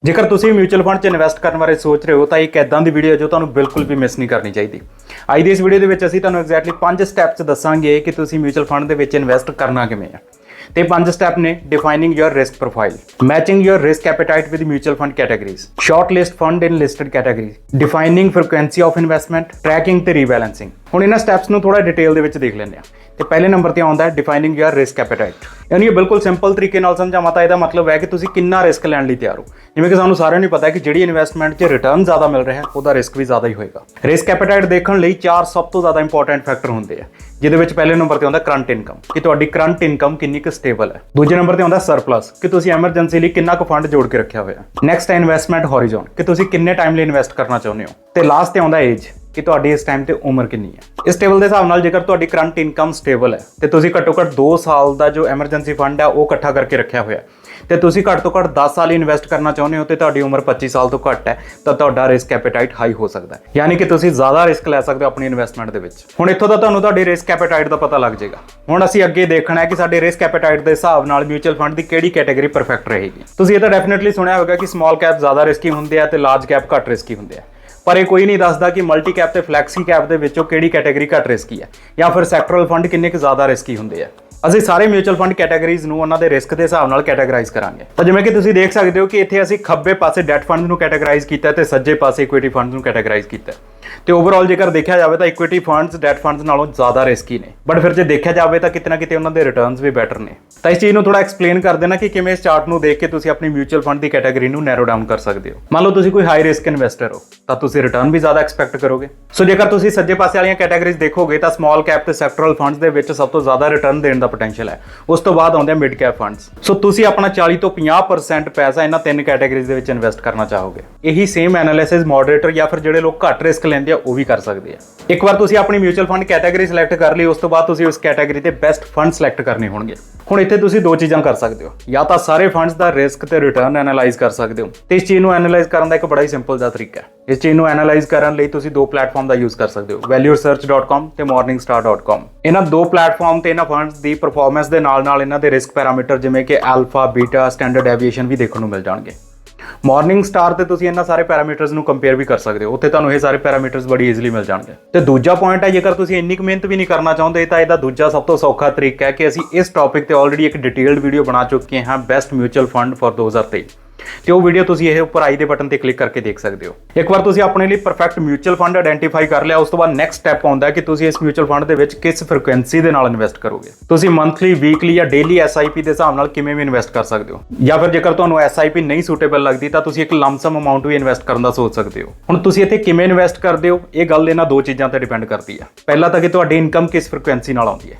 जेकर तुसी mutual fund च इन्वेस्ट करने बारे सोच रहे हो तो एक इदां दी वीडियो जो तुहानूं बिल्कुल भी मिस नहीं करनी चाहिए। अज दी इस वीडियो दे विच असीं तुहानूं एग्जैक्टली 5 स्टैप्स दस्सांगे कि तुसी म्यूचुअल फंड दे विच इन्वेस्ट करना किवें है। ते 5 स्टैप ने defining your risk profile, matching your risk appetite with mutual fund categories, shortlist fund in listed categories, defining frequency of investment, tracking ते रीबैलेंसिंग। हुण इन्हां स्टैप्स नूं थोड़ा डिटेल दे विच देख लैंदे आ। ते पहले नंबर ते आउंदा है डिफाइनिंग योर रिस्क एपेटाइट। यानी बिल्कुल सिंपल तरीके नाल समझावां तां इहदा मतलब है कि तुसीं किन्ना रिस्क लैण लई तैयार हो। जिवें कि सानूं सारिਆਂ ਨੂੰ पता है कि जिहड़ी इन्वेस्टमेंट 'च रिटर्न ज़्यादा मिल रहा है ਉਹਦਾ रिस्क भी ज़्यादा ही होएगा। रिस्क एपेटाइट देखण ਲਈ 4 ਸਭ ਤੋਂ ज़्यादा इंपॉर्टेंट फैक्टर ਹੁੰਦੇ ਆ, ਜਿਹਦੇ ਵਿੱਚ ਪਹਿਲੇ ਨੰਬਰ ਤੇ ਆਉਂਦਾ ਕਰੰਟ ਇਨਕਮ ਕਿ ਤੁਹਾਡੀ ਕਰੰਟ ਇਨਕਮ ਕਿੰਨੀ ਕੁ ਸਟੇਬਲ ਹੈ। ਦੂਜੇ ਨੰਬਰ ਤੇ ਆਉਂਦਾ ਸਰਪਲਸ ਕਿ ਤੁਸੀਂ ਐਮਰਜੈਂਸੀ ਲਈ ਕਿੰਨਾ ਕੁ ਫੰਡ ਜੋੜ ਕੇ ਰੱਖਿਆ ਹੋਇਆ। ਨੈਕਸਟ ਹੈ ਇਨਵੈਸਟਮੈਂਟ ਹੋਰੀਜ਼ਨ ਕਿ ਤੁਸੀਂ ਕਿੰਨੇ ਟਾਈਮ ਲਈ ਇਨਵੈਸਟ ਕਰਨਾ ਚਾਹੁੰਦੇ ਹੋ। ਤੇ ਲਾਸਟ ਤੇ ਆਉਂਦਾ ਏਜ ਕਿ ਤੁਹਾਡੀ ਇਸ ਟਾਈਮ ਤੇ ਉਮਰ ਕਿੰਨੀ ਹੈ। ਇਸ ਟੇਬਲ ਦੇ ਹਿਸਾਬ ਨਾਲ ਜੇਕਰ ਤੁਹਾਡੀ ਕਰੰਟ ਇਨਕਮ ਸਟੇਬਲ ਹੈ ਤੇ ਤੁਸੀਂ ਘੱਟੋ ਘੱਟ 2 ਸਾਲ ਦਾ ਜੋ ਐਮਰਜੈਂਸੀ ਫੰਡ ਹੈ ਉਹ ਇਕੱਠਾ ਕਰਕੇ ਰੱਖਿਆ ਹੋਇਆ ਤੇ ਤੁਸੀਂ ਘੱਟ ਤੋਂ ਘੱਟ 10 ਸਾਲ ਇਨਵੈਸਟ ਕਰਨਾ ਚਾਹੁੰਦੇ ਹੋ ਤੇ ਤੁਹਾਡੀ ਉਮਰ 25 ਸਾਲ ਤੋਂ ਘੱਟ ਹੈ ਤਾਂ ਤੁਹਾਡਾ ਰਿਸਕ ਐਪੇਟਾਈਟ ਹਾਈ ਹੋ ਸਕਦਾ ਹੈ। ਯਾਨੀ ਕਿ ਤੁਸੀਂ ਜ਼ਿਆਦਾ ਰਿਸਕ ਲੈ ਸਕਦੇ ਹੋ ਆਪਣੀ ਇਨਵੈਸਟਮੈਂਟ ਦੇ ਵਿੱਚ। ਹੁਣ ਇੱਥੋਂ ਦਾ ਤੁਹਾਨੂੰ ਤੁਹਾਡੀ ਰਿਸਕ ਐਪੇਟਾਈਟ ਦਾ ਪਤਾ ਲੱਗ ਜਾਏਗਾ। ਹੁਣ ਅਸੀਂ ਅੱਗੇ ਦੇਖਣਾ ਹੈ ਕਿ ਸਾਡੇ ਰਿਸਕ ਐਪੇਟਾਈਟ ਦੇ ਹਿਸਾਬ ਨਾਲ ਮਿਊਚੁਅਲ ਫੰਡ ਦੀ ਕਿਹੜੀ ਕੈਟਾਗਰੀ ਪਰਫੈਕਟ ਰਹੇਗੀ। ਤੁਸੀਂ ਇਹ ਤਾਂ ਡੈਫੀਨਿਟਲੀ ਸੁਣਿਆ ਹੋਵੇਗਾ ਕਿ ਸਮਾਲ ਕੈਪ ਜ਼ਿਆਦਾ ਰਿਸਕੀ ਹੁੰਦੇ ਆ ਤੇ ਲਾਰਜ ਕੈਪ ਘੱਟ ਰਿਸਕੀ ਹੁੰਦੇ ਆ, ਪਰ ਇਹ ਕੋਈ ਨਹੀਂ ਦੱਸਦਾ ਕਿ ਮਲਟੀ ਕੈਪ ਤੇ ਫਲੈਕਸੀ ਕੈਪ ਦੇ ਵਿੱਚੋਂ ਕਿਹੜੀ ਕੈਟਾਗਰੀ ਘੱਟ ਰਿਸਕੀ ਹੈ ਜਾਂ ਫਿਰ ਸੈਕਟਰਲ ਫੰਡ ਕਿੰਨੇ ਕੁ ਜ਼ਿਆਦਾ ਰਿਸਕੀ ਹੁੰਦੇ ਆ। ਅਸੀਂ ਸਾਰੇ ਮਿਊਚੁਅਲ ਫੰਡ ਕੈਟਾਗਰੀਜ਼ ਨੂੰ ਉਹਨਾਂ ਦੇ ਰਿਸਕ ਦੇ ਹਿਸਾਬ ਨਾਲ ਕੈਟਾਗਰਾਈਜ਼ ਕਰਾਂਗੇ। ਤਾਂ ਜਿਵੇਂ ਕਿ ਤੁਸੀਂ ਦੇਖ ਸਕਦੇ ਹੋ ਕਿ ਇੱਥੇ ਅਸੀਂ ਖੱਬੇ ਪਾਸੇ ਡੈਟ ਫੰਡ ਨੂੰ ਕੈਟਾਗਰਾਈਜ਼ ਕੀਤਾ ਤੇ ਸੱਜੇ ਪਾਸੇ ਇਕੁਇਟੀ ਫੰਡ ਨੂੰ ਕੈਟਾਗਰਾਈਜ਼ ਕੀਤਾ। ਤੇ ਓਵਰਆਲ ਜੇਕਰ ਦੇਖਿਆ ਜਾਵੇ ਤਾਂ ਇਕੁਇਟੀ ਫੰਡਸ ਡੈਟ ਫੰਡਸ ਨਾਲੋਂ ਜ਼ਿਆਦਾ ਰਿਸਕੀ ਨੇ, ਬਟ ਫਿਰ ਜੇ ਦੇਖਿਆ ਜਾਵੇ ਤਾਂ ਕਿਤੇ ਨਾ ਕਿਤੇ ਉਹਨਾਂ ਦੇ ਰਿਟਰਨਸ ਵੀ ਬੈਟਰ ਨੇ। ਤਾਂ ਇਸ ਚੀਜ਼ ਨੂੰ ਥੋੜਾ ਐਕਸਪਲੇਨ ਕਰ ਦੇਣਾ ਕਿ ਕਿਵੇਂ ਇਸ ਚਾਰਟ ਨੂੰ ਦੇਖ ਕੇ ਤੁਸੀਂ ਆਪਣੀ ਮਿਊਚੁਅਲ ਫੰਡ ਦੀ ਕੈਟਾਗਰੀ ਨੂੰ ਨੈਰੋ ਡਾਊਨ ਕਰ ਸਕਦੇ ਹੋ। ਮੰਨ ਲਓ ਤੁਸੀਂ ਕੋਈ ਹਾਈ ਰਿਸਕ ਇਨਵੈਸਟਰ ਹੋ ਤਾਂ ਤੁਸੀਂ ਰਿਟਰਨ ਵੀ ਜ਼ਿਆਦਾ ਐਕਸਪੈਕਟ ਕਰੋਗੇ। ਸੋ ਜੇਕਰ ਤੁਸੀਂ ਸੱਜੇ ਪਾਸੇ ਵਾਲੀਆਂ ਕੈਟਾਗਰੀਜ਼ ਦੇਖੋਗੇ ਤਾਂ ਸਮਾਲ ਕੈਪ ਤੇ ਸੈਕਟਰਲ ਫੰਡਸ ਦੇ ਵਿੱਚ ਸਭ ਤੋਂ ਜ਼ਿਆਦਾ ਰਿਟਰਨ ਦੇਣ ਦਾ ਪੋਟੈਂਸ਼ੀਅਲ ਹੈ। ਉਸ ਤੋਂ ਬਾਅਦ ਆਉਂਦੇ ਮਿਡ ਕੈਪ ਫੰਡਸ। ਸੋ ਤੁਸੀਂ ਆਪਣਾ 40 ਤੋਂ 50% ਪੈਸਾ ਇਹਨਾਂ 3 ਕੈਟਾਗਰੀਜ਼ ਦੇ ਵਿੱਚ ਇਨਵੈਸਟ ਕਰਨਾ ਚਾਹੋਗੇ। ਇਹੀ ਸੇਮ ਐਨਾਲਿਸਿਸ ਮੋਡਰੇਟਰ ਜਾਂ ਫਿਰ ਜਿਹੜੇ ਲੋਕ ਘੱਟ ਰਿਸਕ ਲੈਂਦੇ ਆ ਉਹ ਵੀ ਕਰ ਸਕਦੇ ਆ। ਇੱਕ ਵਾਰ ਤੁਸੀਂ ਆਪਣੀ ਮਿਊਚੁਅਲ ਫੰਡ ਕੈਟਾਗਰੀ ਸਿਲੈਕਟ ਕਰ ਲਈ, ਉਸ ਤੋਂ ਬਾਅਦ ਤੁਸੀਂ ਉਸ ਕੈਟਾਗਰੀ ਦੇ ਬੈਸਟ ਫੰਡ ਸਿਲੈਕਟ ਕਰਨੇ ਹੋਣਗੇ। ਹੁਣ ਇੱਥੇ ਤੁਸੀਂ 2 ਚੀਜ਼ਾਂ ਕਰ ਸਕਦੇ ਹੋ, ਜਾਂ ਤਾਂ ਸਾਰੇ ਫੰਡਸ ਦਾ ਰਿਸਕ ਤੇ ਰਿਟਰਨ ਐਨਾਲਾਈਜ਼ ਕਰ ਸਕਦੇ ਹੋ। ਤੇ ਇਸ ਚੀਜ਼ ਨੂੰ ਐਨਾਲਾਈਜ਼ ਕਰਨ ਦਾ ਇੱਕ ਬੜਾ ਹੀ ਸਿੰਪਲ ਜਿਹਾ ਤਰੀਕਾ ਹੈ। ਇਸ ਚੀਜ਼ ਨੂੰ ਐਨਾਲਾਈਜ਼ ਕਰਨ ਲਈ ਤੁਸੀਂ 2 ਪਲੇਟਫਾਰਮ ਦਾ ਯੂਜ਼ ਕਰ ਸਕਦੇ ਹੋ, valueresearch.com ਤੇ morningstar.com। ਇਹਨਾਂ 2 ਪਲੇਟਫਾਰਮ ਤੇ ਇਹਨਾਂ ਫੰਡਸ ਦੀ ਪਰਫਾਰਮੈਂਸ ਦੇ ਨਾਲ ਇਹਨਾਂ ਦੇ ਰਿਸਕ ਪੈਰਾਮੀਟਰ ਜਿਵੇਂ ਕਿ ਅਲਫਾ, ਬੀਟਾ, ਸਟੈਂਡਰਡ ਡੈਵੀਏਸ਼ਨ ਵੀ ਦੇਖਣ ਨੂੰ ਮਿਲ ਜਾਣਗੇ। ਮਾਰਨਿੰਗ ਸਟਾਰ ਤੇ ਤੁਸੀਂ ਇਹਨਾਂ ਸਾਰੇ ਪੈਰਾਮੀਟਰਸ ਨੂੰ ਕੰਪੇਅਰ ਵੀ ਕਰ ਸਕਦੇ ਹੋ, ਉੱਥੇ ਤੁਹਾਨੂੰ ਇਹ ਸਾਰੇ ਪੈਰਾਮੀਟਰਸ ਬੜੀ ਈਜ਼ੀਲੀ ਮਿਲ ਜਾਣਗੇ। ਤੇ ਦੂਜਾ ਪੁਆਇੰਟ ਹੈ, ਜੇਕਰ ਤੁਸੀਂ ਇੰਨੀ ਕੁ ਮਿਹਨਤ ਵੀ ਨਹੀਂ ਕਰਨਾ ਚਾਹੁੰਦੇ ਤਾਂ ਇਹਦਾ ਦੂਜਾ ਸਭ ਤੋਂ ਸੌਖਾ ਤਰੀਕਾ ਹੈ ਕਿ ਅਸੀਂ ਇਸ ਟੌਪਿਕ ਤੇ ਆਲਰੇਡੀ ਇੱਕ ਡਿਟੇਲਡ ਵੀਡੀਓ ਬਣਾ ਚੁੱਕੇ ਹਾਂ, ਬੈਸਟ ਮਿਊਚੁਅਲ ਫੰਡ ਫॉर 2023। ਤੇ ਉਹ ਵੀਡੀਓ ਤੁਸੀਂ ਇਹ ਉੱਪਰ ਆਈ ਦੇ ਬਟਨ ਤੇ ਕਲਿੱਕ ਕਰਕੇ ਦੇਖ ਸਕਦੇ ਹੋ। ਇੱਕ ਵਾਰ ਤੁਸੀਂ ਆਪਣੇ ਲਈ ਪਰਫੈਕਟ ਮਿਊਚੁਅਲ ਫੰਡ ਆਇਡੈਂਟੀਫਾਈ ਕਰ ਲਿਆ, ਉਸ ਤੋਂ ਬਾਅਦ ਨੈਕਸਟ ਸਟੈਪ ਆਉਂਦਾ ਹੈ ਕਿ ਤੁਸੀਂ ਇਸ ਮਿਊਚੁਅਲ ਫੰਡ ਦੇ ਵਿੱਚ ਕਿਸ ਫ੍ਰੀਕੁਐਂਸੀ ਦੇ ਨਾਲ ਇਨਵੈਸਟ ਕਰੋਗੇ। ਤੁਸੀਂ ਮੰਥਲੀ, ਵੀਕਲੀ ਜਾਂ ਡੇਲੀ SIP ਦੇ ਹਿਸਾਬ ਨਾਲ ਕਿਵੇਂ ਵੀ ਇਨਵੈਸਟ ਕਰ ਸਕਦੇ ਹੋ, ਜਾਂ ਫਿਰ ਜੇਕਰ ਤੁਹਾਨੂੰ SIP ਨਹੀਂ ਸੂਟੇਬਲ ਲੱਗਦੀ ਤਾਂ ਤੁਸੀਂ ਇੱਕ ਲੰਮਸਮ ਅਮਾਉਂਟ ਵੀ ਇਨਵੈਸਟ ਕਰਨ ਦਾ ਸੋਚ ਸਕਦੇ ਹੋ। ਹੁਣ ਤੁਸੀਂ ਇੱਥੇ ਕਿਵੇਂ ਇਨਵੈਸਟ ਕਰਦੇ ਹੋ, ਇਹ ਗੱਲ ਇਹਨਾਂ 2 ਚੀਜ਼ਾਂ ਤੇ ਡਿਪੈਂਡ ਕਰਦੀ ਹੈ। ਪਹਿਲਾ ਤਾਂ ਕਿ ਤੁਹਾਡੀ ਇਨਕਮ ਕਿਸ ਫ੍ਰੀਕੁਐਂਸੀ ਨਾਲ ਆਉਂਦੀ ਹੈ।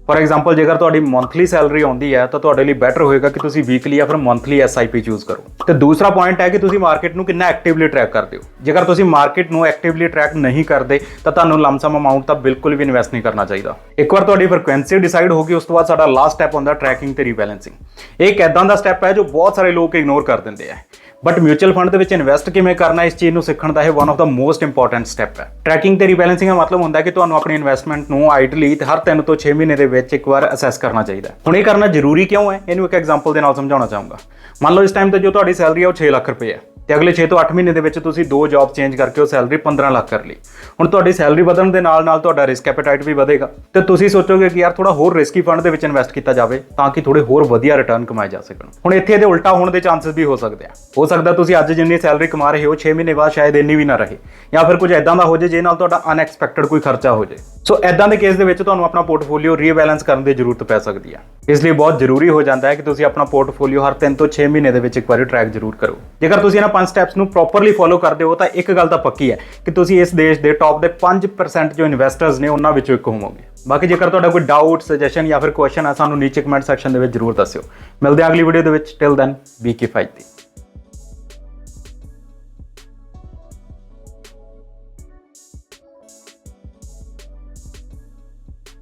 ਫॉर एग्जाम्पल ਜੇਕਰ ਤੁਹਾਡੀ ਮੰਥਲੀ ਸੈਲਰੀ ਆਉਂਦੀ ਹੈ ਤਾਂ ਤੁਹਾਡੇ ਲਈ ਬੈਟਰ ਹੋਏਗਾ ਕਿ ਤੁਸੀਂ ਵੀਕਲੀ ਜਾਂ ਫਿਰ ਮੰਥਲੀ SIP ਚੂਜ਼ ਕਰੋ। ਤੇ ਦੂਸਰਾ ਪੁਆਇੰਟ ਹੈ ਕਿ ਤੁਸੀਂ ਮਾਰਕੀਟ ਨੂੰ ਕਿੰਨਾ ਐਕਟਿਵਲੀ ਟਰੈਕ ਕਰਦੇ ਹੋ। ਜੇਕਰ ਤੁਸੀਂ ਮਾਰਕੀਟ ਨੂੰ ਐਕਟਿਵਲੀ ਟਰੈਕ ਨਹੀਂ ਕਰਦੇ ਤਾਂ ਤੁਹਾਨੂੰ ਲੰਮਸਮ ਅਮਾਉਂਟ ਤਾਂ ਬਿਲਕੁਲ ਵੀ ਇਨਵੈਸਟ ਨਹੀਂ ਕਰਨਾ ਚਾਹੀਦਾ। ਇੱਕ ਵਾਰ ਤੁਹਾਡੀ ਫ੍ਰੀਕੁਐਂਸੀ ਡਿਸਾਈਡ ਹੋ ਗਈ, ਉਸ ਤੋਂ ਬਾਅਦ ਸਾਡਾ ਲਾਸਟ ਸਟੈਪ ਹੁੰਦਾ ਟਰੈਕਿੰਗ ਤੇ ਰੀਬੈਲੈਂਸਿੰਗ। ਇਹ ਇੱਕ ਐਦਾਂ ਦਾ ਸਟੈਪ ਹੈ ਜੋ ਬਹੁਤ ਸਾਰੇ ਲੋਕ ਇਗਨੋਰ ਕਰ ਦਿੰਦੇ ਆ, ਬਟ ਮਿਊਚੁਅਲ ਫੰਡ ਦੇ ਵਿੱਚ ਇਨਵੈਸਟ ਕਿਵੇਂ ਕਰਨਾ ਇਸ ਚੀਜ਼ ਨੂੰ ਸਿੱਖਣ ਦਾ ਇਹ one of the most important step ਹੈ। ਟਰੈਕਿੰਗ ਤੇ ਰੀਬੈਲੈਂਸਿੰਗ ਦਾ ਮਤਲਬ ਹੁੰਦਾ ਹੈ ਕਿ ਤੁਹਾਨੂੰ ਆਪਣੀ ਇਨਵੈਸਟਮੈਂਟ ਨੂੰ ਆਈਡਲੀ ਹਰ 3 ਤੋਂ 6 ਮਹੀਨੇ ਦੇ ਵਿੱਚ ਇੱਕ ਵਾਰ ਅਸੈਸ ਕਰਨਾ ਚਾਹੀਦਾ। ਹੁਣ ਇਹ ਕਰਨਾ ਜ਼ਰੂਰੀ ਕਿਉਂ ਹੈ, ਇਹਨੂੰ ਇੱਕ ਐਗਜ਼ਾਮਪਲ ਦੇ ਨਾਲ ਸਮਝਾਉਣਾ ਚਾਹੂੰਗਾ। ਮੰਨ ਲਓ ਇਸ ਟਾਈਮ ਤੇ ਜੋ ਤੁਹਾਡੀ ਸੈਲਰੀ ਹੈ ਉਹ 6 ਲੱਖ ਰੁਪਏ ਹੈ ਤੇ ਅਗਲੇ 6 ਤੋਂ 8 ਮਹੀਨੇ ਦੇ ਵਿੱਚ ਤੁਸੀਂ 2 ਜੌਬ ਚੇਂਜ ਕਰਕੇ ਉਹ ਸੈਲਰੀ 15 ਲੱਖ ਕਰ ਲਈ। ਹੁਣ ਤੁਹਾਡੀ ਸੈਲਰੀ ਵਧਣ ਦੇ ਨਾਲ ਤੁਹਾਡਾ ਰਿਸਕ ਐਪੇਟਾਈਟ ਵੀ ਵਧੇਗਾ ਤੇ ਤੁਸੀਂ ਸੋਚੋਗੇ ਕਿ ਯਾਰ ਥੋੜਾ ਹੋਰ ਰਿਸਕੀ ਫੰਡ ਦੇ ਵਿੱਚ ਇਨਵੈਸਟ ਕੀਤਾ ਜਾਵੇ ਤਾਂ ਕਿ ਥੋੜੇ ਹੋਰ ਵਧੀਆ ਰਿਟਰਨ ਕਮਾਏ ਜਾ ਸਕਣ। ਹੁਣ ਇੱਥੇ ਇਹਦੇ ਉਲਟਾ ਹੋਣ ਦੇ ਚਾਂਸਸ ਵੀ ਹੋ ਸਕਦੇ ਆ। ਹੋ ਸਕਦਾ ਤੁਸੀਂ ਅੱਜ ਜਿੰਨੀ ਸੈਲਰੀ ਕਮਾ ਰਹੇ ਹੋ 6 ਮਹੀਨੇ ਬਾਅਦ ਸ਼ਾਇਦ ਇੰਨੀ ਵੀ ਨਾ ਰਹੇ, ਜਾਂ ਫਿਰ ਕੁਝ ਐਦਾਂ ਦਾ ਹੋ ਜਾਏ ਜਿਹਦੇ ਨਾਲ ਤੁਹਾਡਾ ਅਨਐਕਸਪੈਕਟਡ ਕੋਈ ਖਰਚਾ ਹੋ ਜਾਏ। ਸੋ ਐਦਾਂ ਦੇ ਕੇਸ ਦੇ ਵਿੱਚ ਤੁਹਾਨੂੰ ਆਪਣਾ ਪੋਰਟਫੋਲੀਓ ਰੀਬੈਲੈਂਸ ਕਰਨ ਦੀ ਜ਼ਰੂਰਤ ਪੈ ਸਕਦੀ ਹੈ। ਇਸ ਲਈ ਬਹੁਤ ਜ਼ਰੂਰੀ ਹੋ ਜਾਂਦਾ ਹੈ ਕਿ ਤੁਸੀਂ ਆਪਣਾ ਪੋਰਟਫੋਲੀਓ ਹਰ 3 ਤੋਂ 6 ਮਹੀਨੇ ਦੇ ਵਿੱਚ ਇੱਕ ਵਾਰੀ ਟਰੈਕ ਜ਼ਰੂਰ ਕਰੋ। ਜੇਕਰ ਤੁਸੀਂ ਇਹਨਾਂ 5 ਸਟੈਪਸ ਨੂੰ ਪ੍ਰੋਪਰਲੀ ਫੋਲੋ ਕਰਦੇ ਹੋ ਤਾਂ ਇੱਕ ਗੱਲ ਤਾਂ ਪੱਕੀ ਹੈ ਕਿ ਤੁਸੀਂ ਇਸ ਦੇਸ਼ ਦੇ ਟੌਪ ਦੇ 5% ਜੋ ਇਨਵੈਸਟਰਸ ਨੇ ਉਹਨਾਂ ਵਿੱਚੋਂ ਇੱਕ ਹੋਵੋਗੇ। ਬਾਕੀ ਜੇਕਰ ਤੁਹਾਡਾ ਕੋਈ ਡਾਊਟ, ਸੁਜੈਸ਼ਨ ਜਾਂ ਫਿਰ ਕੁਐਸਚਨ ਹੈ ਸਾਨੂੰ ਨੀਚੇ ਕਮੈਂਟ ਸੈਕਸ਼ਨ ਦੇ ਵਿੱਚ ਜ਼ਰੂਰ ਦੱਸਿਓ। ਮਿਲਦੇ ਹਾਂ ਅਗਲੀ ਵੀਡੀਓ ਦੇ ਵਿੱਚ। Till then be keep fighting.